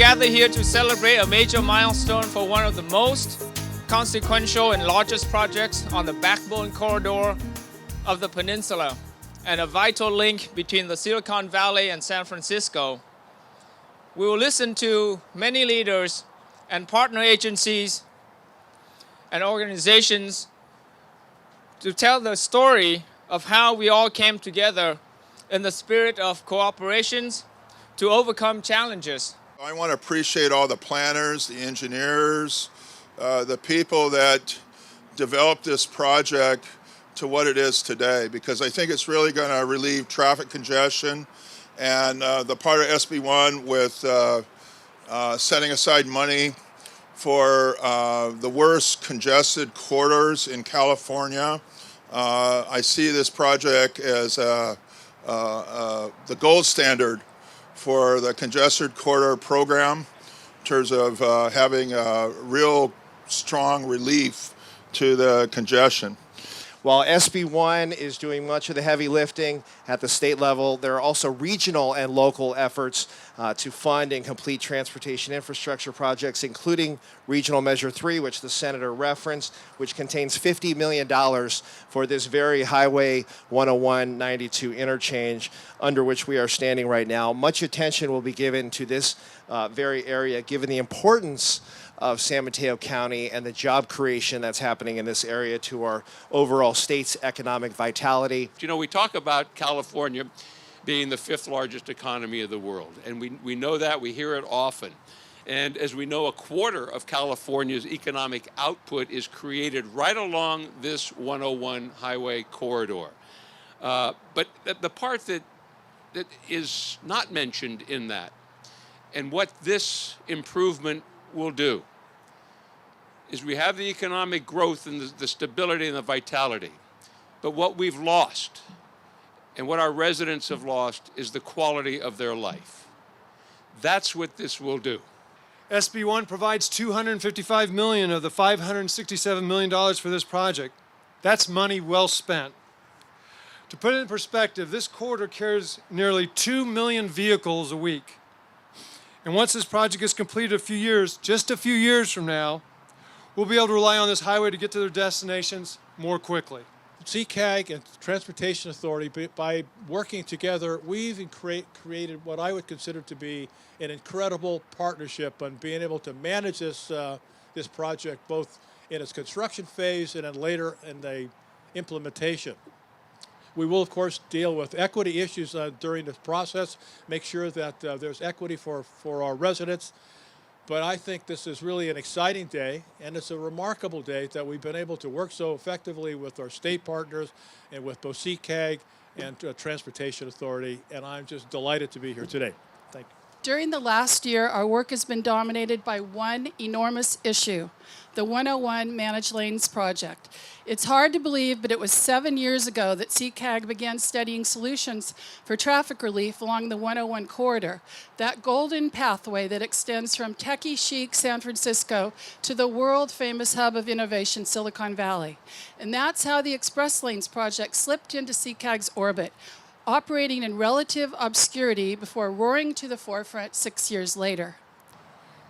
gather here to celebrate a major milestone for one of the most consequential and largest projects on the backbone corridor of the peninsula, and a vital link between the Silicon Valley and San Francisco. We will listen to many leaders and partner agencies and organizations to tell the story of how we all came together in the spirit of cooperations to overcome challenges. I want to appreciate all the planners, the engineers, the people that developed this project to what it is today, because I think it's really going to relieve traffic congestion, and the part of SB1 with setting aside money for the worst congested corridors in California. I see this project as the gold standard for the congested corridor program in terms of having a real strong relief to the congestion. While SB1 is doing much of the heavy lifting at the state level, there are also regional and local efforts to fund and complete transportation infrastructure projects, including Regional Measure 3, which the Senator referenced, which contains $50 million for this very Highway 101-92 interchange under which we are standing right now. Much attention will be given to this very area, given the importance of San Mateo County and the job creation that's happening in this area to our overall state's economic vitality. You know, we talk about California being the 5th largest economy of the world, and we know that, we hear it often. And as we know, a quarter of California's economic output is created right along this 101 highway corridor. But the part that is not mentioned in that, and what this improvement will do, is we have the economic growth and the stability and the vitality. But what we've lost and what our residents have lost is the quality of their life. That's what this will do. SB1 provides $255 million of the $567 million for this project. That's money well spent. To put it in perspective, this corridor carries nearly 2 million vehicles a week. And once this project is completed just a few years from now, we'll be able to rely on this highway to get to their destinations more quickly. CCAG and Transportation Authority, by working together, we've created what I would consider to be an incredible partnership on being able to manage this project both in its construction phase and then later in the implementation. We will, of course, deal with equity issues during this process, make sure that there's equity for our residents. But I think this is really an exciting day, and it's a remarkable day that we've been able to work so effectively with our state partners and with both CCAG and Transportation Authority, and I'm just delighted to be here today. Thank you. During the last year, our work has been dominated by one enormous issue, the 101 Managed Lanes project. It's hard to believe, but it was 7 years ago that CCAG began studying solutions for traffic relief along the 101 corridor, that golden pathway that extends from techie chic San Francisco to the world-famous hub of innovation, Silicon Valley. And that's how the Express Lanes project slipped into CCAG's orbit, operating in relative obscurity before roaring to the forefront 6 years later.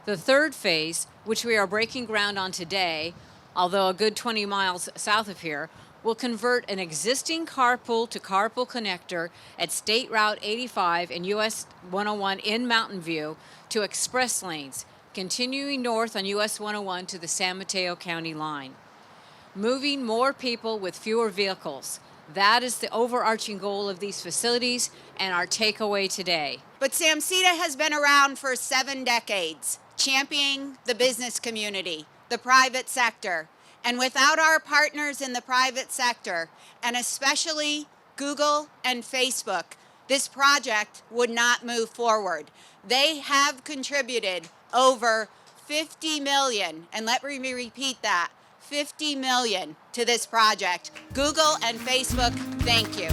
The third phase, which we are breaking ground on today, although a good 20 miles south of here, will convert an existing carpool-to-carpool connector at State Route 85 and US 101 in Mountain View to express lanes, continuing north on US 101 to the San Mateo County line. Moving more people with fewer vehicles. That is the overarching goal of these facilities and our takeaway today. But SAMCETA has been around for 7 decades, championing the business community, the private sector. And without our partners in the private sector, and especially Google and Facebook, this project would not move forward. They have contributed over $50 million, and let me repeat that, $50 million to this project. Google and Facebook, thank you.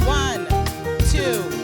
1, 2,